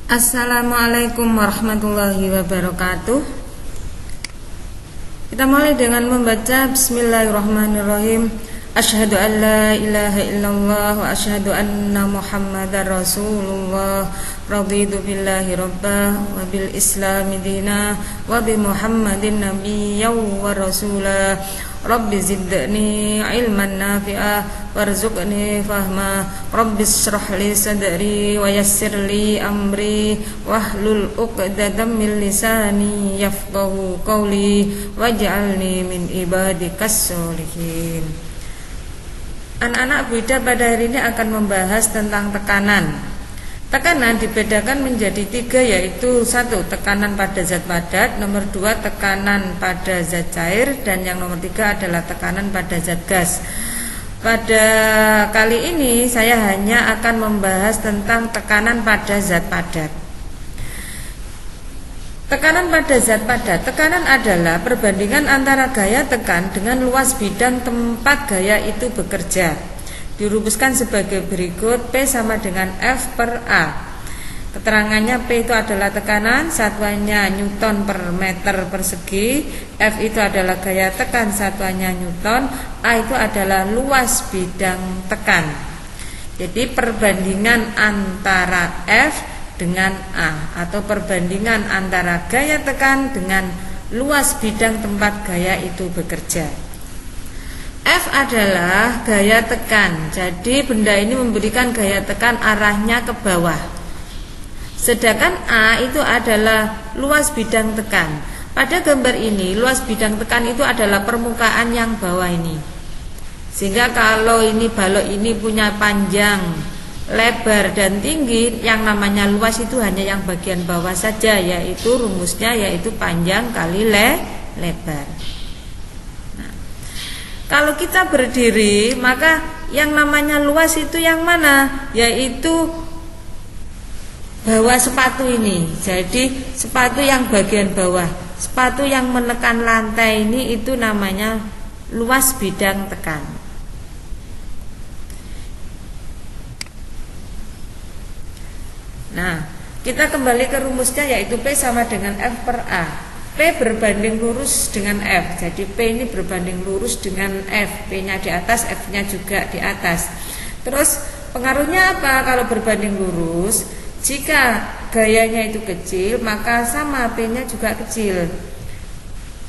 Assalamualaikum warahmatullahi wabarakatuh. Kita mulai dengan membaca Bismillahirrahmanirrahim. Asyhadu an la ilaha illallah wa asyhadu anna Muhammadar Rasulullah. Raditu billahi rabbah wa bil islami dina wa bi Muhammadin nabiyyan wa rasulah. Rabbi zidni ilman nafi'ah warzuqni fahma. Rabbi shrah li sadri wa yassir li amri wahlul 'uqdatam min lisani yafqahu qawli waj'alni min ibadikas sholihin. Anak-anak Bu Ida pada hari ini akan membahas tentang tekanan. Tekanan dibedakan menjadi 3, yaitu 1. Tekanan pada zat padat, nomor 2 tekanan pada zat cair, dan yang nomor 3 adalah tekanan pada zat gas. Pada kali ini saya hanya akan membahas tentang tekanan pada zat padat. Tekanan pada zat padat. Tekanan adalah perbandingan antara gaya tekan dengan luas bidang tempat gaya itu bekerja. Dirumuskan sebagai berikut: P sama dengan F per A. Keterangannya, P itu adalah tekanan, satuannya Newton per meter persegi. F itu adalah gaya tekan, satuannya Newton. A itu adalah luas bidang tekan. Jadi perbandingan antara F dengan A, atau perbandingan antara gaya tekan dengan luas bidang tempat gaya itu bekerja. F adalah gaya tekan. Jadi benda ini memberikan gaya tekan arahnya ke bawah. Sedangkan A itu adalah luas bidang tekan. Pada gambar ini luas bidang tekan itu adalah permukaan yang bawah ini. Sehingga kalau ini balok ini punya panjang, lebar dan tinggi, yang namanya luas itu hanya yang bagian bawah saja, yaitu rumusnya yaitu panjang kali lebar. Kalau kita berdiri, maka yang namanya luas itu yang mana? Yaitu bawah sepatu ini. Jadi sepatu yang bagian bawah, sepatu yang menekan lantai ini, itu namanya luas bidang tekan. Nah, kita kembali ke rumusnya, yaitu P sama dengan F per A. P berbanding lurus dengan F. Jadi P ini berbanding lurus dengan F. P-nya di atas, F-nya juga di atas. Terus pengaruhnya apa kalau berbanding lurus? Jika gayanya itu kecil, maka sama P-nya juga kecil.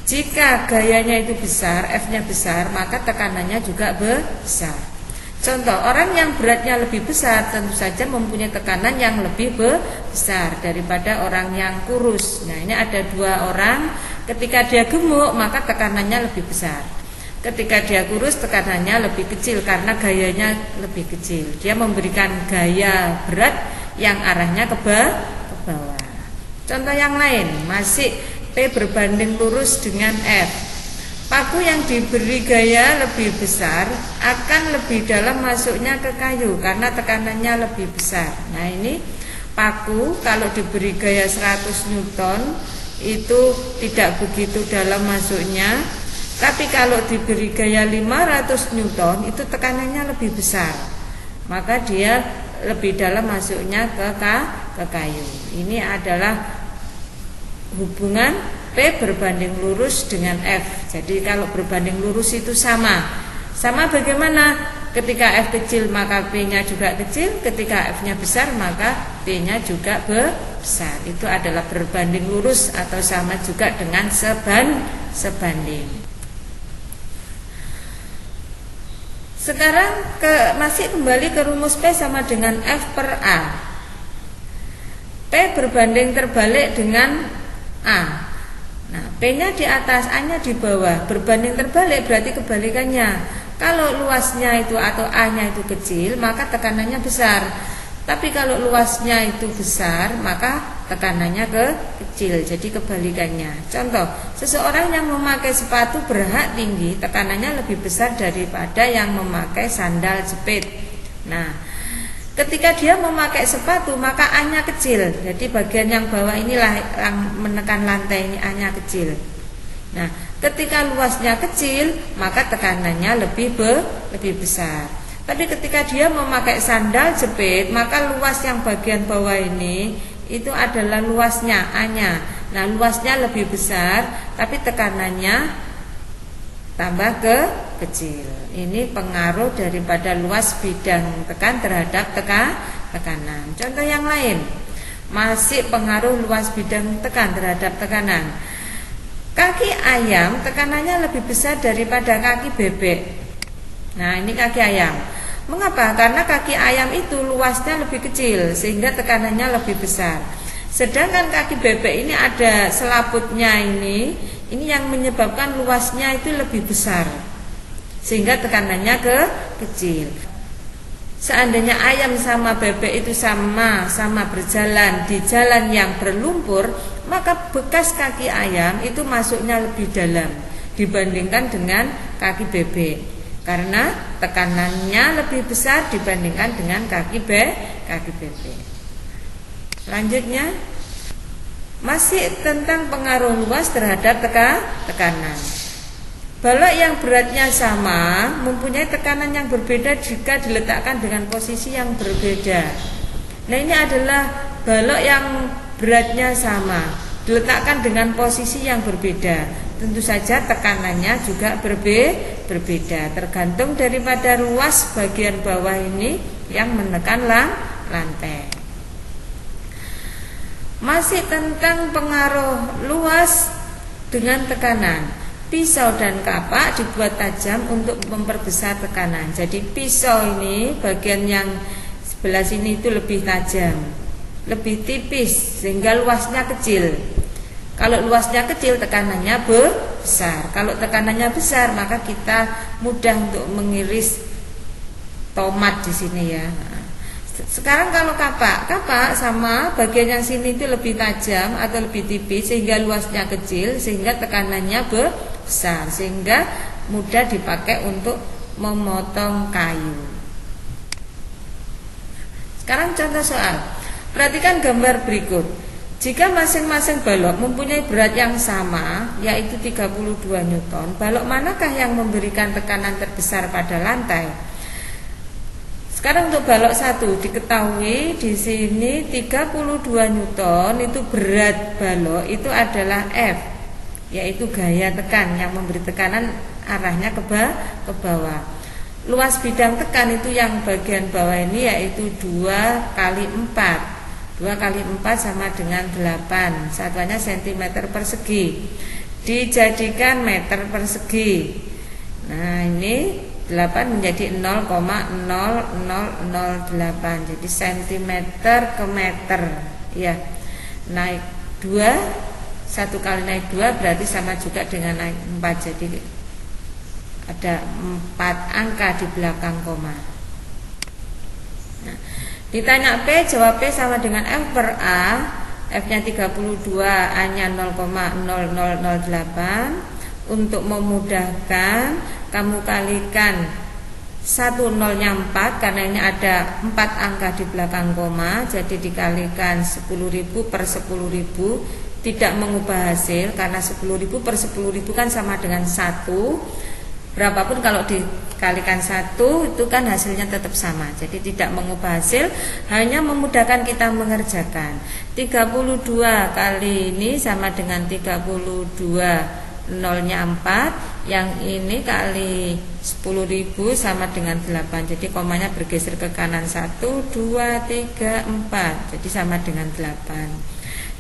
Jika gayanya itu besar, F-nya besar, maka tekanannya juga besar. Contoh, orang yang beratnya lebih besar tentu saja mempunyai tekanan yang lebih besar daripada orang yang kurus. Nah, ini ada 2 orang, ketika dia gemuk maka tekanannya lebih besar. Ketika dia kurus tekanannya lebih kecil karena gayanya lebih kecil. Dia memberikan gaya berat yang arahnya ke bawah. Contoh yang lain, masih P berbanding lurus dengan F. Paku yang diberi gaya lebih besar akan lebih dalam masuknya ke kayu karena tekanannya lebih besar. Nah, ini paku kalau diberi gaya 100 Newton itu tidak begitu dalam masuknya. Tapi kalau diberi gaya 500 Newton itu tekanannya lebih besar, maka dia lebih dalam masuknya ke kayu. Ini adalah hubungan P berbanding lurus dengan F. Jadi kalau berbanding lurus itu sama. Sama bagaimana? Ketika F kecil maka P-nya juga kecil, ketika F-nya besar maka P-nya juga besar. Itu adalah berbanding lurus atau sama juga dengan sebanding. Sekarang masih kembali ke rumus P sama dengan F per A. P berbanding terbalik dengan A. Nah, P-nya di atas, A-nya di bawah. Berbanding terbalik berarti kebalikannya. Kalau luasnya itu atau A-nya itu kecil, maka tekanannya besar. Tapi kalau luasnya itu besar, maka tekanannya kecil. Jadi kebalikannya. Contoh, seseorang yang memakai sepatu berhak tinggi, tekanannya lebih besar daripada yang memakai sandal jepit. Nah, ketika dia memakai sepatu maka A-nya kecil. Jadi bagian yang bawah inilah yang menekan lantai, ini A-nya kecil. Nah, ketika luasnya kecil maka tekanannya lebih besar. Tapi ketika dia memakai sandal jepit, maka luas yang bagian bawah ini itu adalah luasnya A-nya. Nah, luasnya lebih besar tapi tekanannya tambah kecil. Ini pengaruh daripada luas bidang tekan terhadap tekanan. Contoh yang lain, masih pengaruh luas bidang tekan terhadap tekanan. Kaki ayam tekanannya lebih besar daripada kaki bebek. Nah, ini kaki ayam. Mengapa? Karena kaki ayam itu luasnya lebih kecil sehingga tekanannya lebih besar. Sedangkan kaki bebek ini ada selaputnya ini yang menyebabkan luasnya itu lebih besar sehingga tekanannya kecil. Seandainya ayam sama bebek itu sama berjalan di jalan yang berlumpur, maka bekas kaki ayam itu masuknya lebih dalam dibandingkan dengan kaki bebek, karena tekanannya lebih besar dibandingkan dengan kaki bebek. Selanjutnya masih tentang pengaruh luas terhadap tekanan. Balok yang beratnya sama mempunyai tekanan yang berbeda jika diletakkan dengan posisi yang berbeda. Nah, ini adalah balok yang beratnya sama diletakkan dengan posisi yang berbeda. Tentu saja tekanannya juga berbeda tergantung daripada ruas bagian bawah ini yang menekan lantai. Masih tentang pengaruh luas dengan tekanan. Pisau dan kapak dibuat tajam untuk memperbesar tekanan. Jadi pisau ini bagian yang sebelah sini itu lebih tajam, lebih tipis sehingga luasnya kecil. Kalau luasnya kecil tekanannya besar. Kalau tekanannya besar maka kita mudah untuk mengiris tomat di sini ya. Sekarang kalau kapak sama bagian yang sini itu lebih tajam atau lebih tipis sehingga luasnya kecil sehingga tekanannya besar sehingga mudah dipakai untuk memotong kayu. Sekarang contoh soal. Perhatikan gambar berikut. Jika masing-masing balok mempunyai berat yang sama yaitu 32 Newton, balok manakah yang memberikan tekanan terbesar pada lantai? Sekarang untuk balok 1 diketahui di sini 32 Newton itu berat balok itu adalah F, yaitu gaya tekan yang memberi tekanan arahnya ke bawah. Luas bidang tekan itu yang bagian bawah ini yaitu 2 kali 4. 2 kali 4 sama dengan 8. Satuannya cm persegi. Dijadikan meter persegi. Nah, ini 8 menjadi 0,0008. Jadi cm ke meter ya. Naik 2, 1 kali naik 2 berarti sama juga dengan naik 4. Jadi ada 4 angka di belakang koma. Nah, ditanya P, jawab P sama dengan F per A. F-nya 32, A-nya 0,0008. Untuk memudahkan kamu kalikan 1 0-nya 4 karena ini ada 4 angka di belakang koma. Jadi dikalikan 10.000 per 10.000, tidak mengubah hasil karena 10.000 per 10.000 kan sama dengan 1. Berapapun kalau dikalikan 1 itu kan hasilnya tetap sama. Jadi tidak mengubah hasil, hanya memudahkan kita mengerjakan. 32 kali ini sama dengan 32, 0-nya 4, yang ini kali 10.000 sama dengan 8. Jadi komanya bergeser ke kanan 1, 2, 3, 4. Jadi sama dengan 8.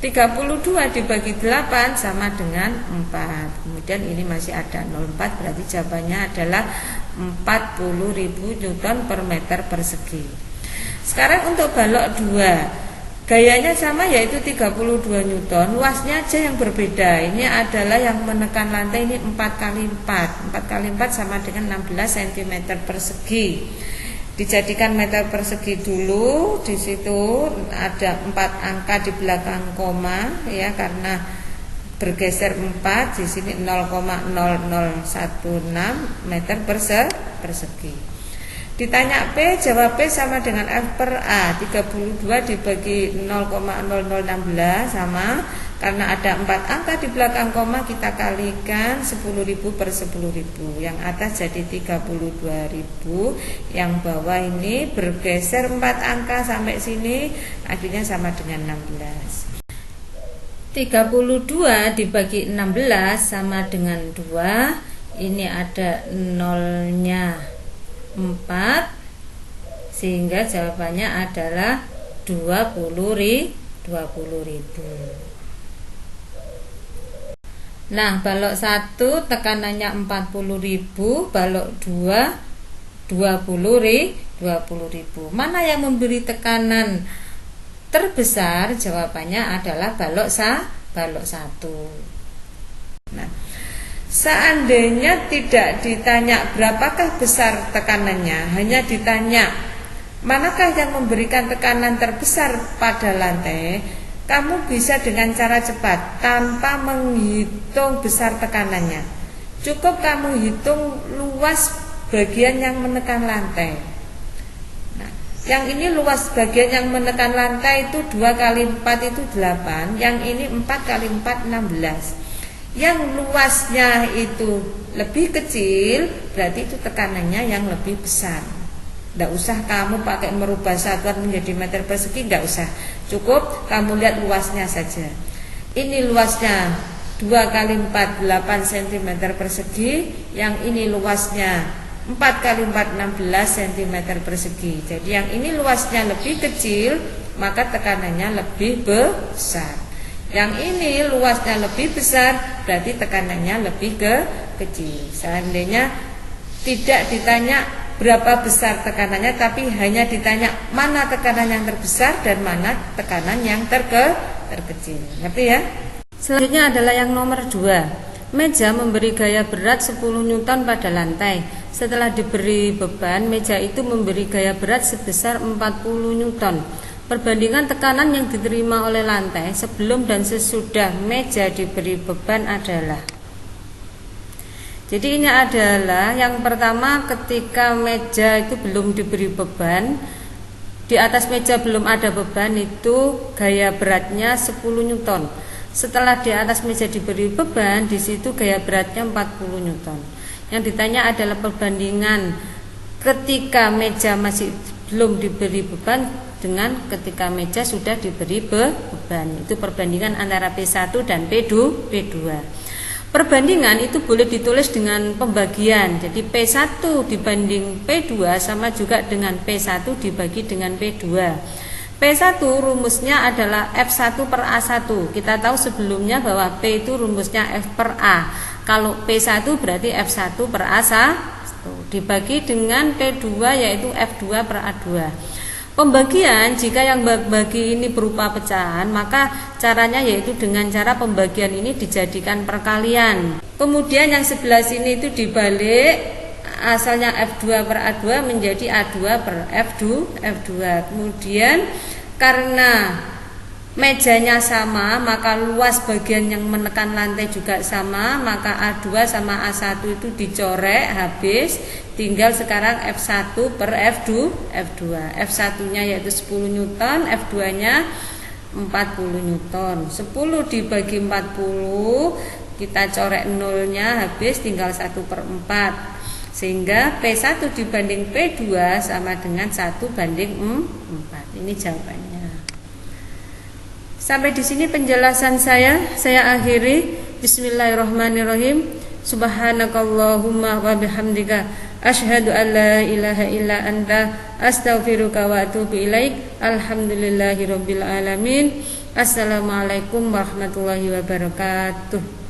32 dibagi 8 sama dengan 4. Kemudian ini masih ada 0,4, berarti jawabannya adalah 40.000 Newton per meter persegi. Sekarang untuk balok 2, gayanya sama yaitu 32 Newton, luasnya aja yang berbeda. Ini adalah yang menekan lantai ini 4 kali 4. 4 kali 4 sama dengan 16 cm persegi. Dijadikan meter persegi dulu. Di situ ada 4 angka di belakang koma ya, karena bergeser 4. Di sini 0,0016 meter persegi. Ditanya P, jawab P sama dengan F per A. 32 dibagi 0,0016 sama. Karena ada 4 angka di belakang koma, kita kalikan 10.000 per 10.000. Yang atas jadi 32.000. Yang bawah ini bergeser 4 angka sampai sini, akhirnya sama dengan 16. 32 dibagi 16 sama dengan 2. Ini ada nolnya 4, sehingga jawabannya adalah 20.000. Nah, balok 1 tekanannya 40.000, balok 2 20.000. Mana yang memberi tekanan terbesar? Jawabannya adalah balok 1. Nah, seandainya tidak ditanya berapakah besar tekanannya, hanya ditanya manakah yang memberikan tekanan terbesar pada lantai, kamu bisa dengan cara cepat tanpa menghitung besar tekanannya. Cukup kamu hitung luas bagian yang menekan lantai. Nah, yang ini luas bagian yang menekan lantai itu 2 kali 4 itu 8, yang ini 4 kali 4 16. Yang luasnya itu lebih kecil, berarti itu tekanannya yang lebih besar. Tidak usah kamu pakai merubah satuan menjadi meter persegi, tidak usah. Cukup kamu lihat luasnya saja. Ini luasnya 2 kali 4 8 cm persegi, yang ini luasnya 4 kali 4 16 cm persegi. Jadi yang ini luasnya lebih kecil, maka tekanannya lebih besar. Yang ini luasnya lebih besar, berarti tekanannya lebih kecil. Seandainya tidak ditanya berapa besar tekanannya, tapi hanya ditanya mana tekanan yang terbesar dan mana tekanan yang terkecil. Ngerti ya? Selanjutnya adalah yang nomor 2. Meja memberi gaya berat 10 Newton pada lantai. Setelah diberi beban, meja itu memberi gaya berat sebesar 40 Newton. Perbandingan tekanan yang diterima oleh lantai sebelum dan sesudah meja diberi beban adalah. Jadi ini adalah yang pertama, ketika meja itu belum diberi beban, di atas meja belum ada beban, itu gaya beratnya 10 Newton. Setelah di atas meja diberi beban, di situ gaya beratnya 40 Newton. Yang ditanya adalah perbandingan ketika meja masih belum diberi beban dengan ketika meja sudah diberi beban. Itu perbandingan antara P1 dan P2. Perbandingan itu boleh ditulis dengan pembagian. Jadi P1 dibanding P2 sama juga dengan P1 dibagi dengan P2. P1 rumusnya adalah F1 per A1. Kita tahu sebelumnya bahwa P itu rumusnya F per A. Kalau P1 berarti F1 per A1 dibagi dengan P2 yaitu F2 per A2. Pembagian, jika yang bagi ini berupa pecahan, maka caranya yaitu dengan cara pembagian ini dijadikan perkalian. Kemudian yang sebelah sini itu dibalik, asalnya F2 per A2 menjadi A2 per F2. Kemudian karena mejanya sama, maka luas bagian yang menekan lantai juga sama, maka A2 sama A1 itu dicorek habis. Tinggal sekarang F1 per F2. F1 nya yaitu 10 Newton, F2 nya 40 Newton. 10 dibagi 40, kita corek nolnya habis, tinggal 1 per 4. Sehingga P1 dibanding P2 sama dengan 1 banding 4. Ini jawabannya. Sampai di sini penjelasan saya akhiri. Bismillahirrahmanirrahim. Subhanakallahumma wa bihamdika asyhadu an la ilaha illa anta astaghfiruka wa atubu ilaik. Alhamdulillahirabbil alamin. Assalamualaikum warahmatullahi wabarakatuh.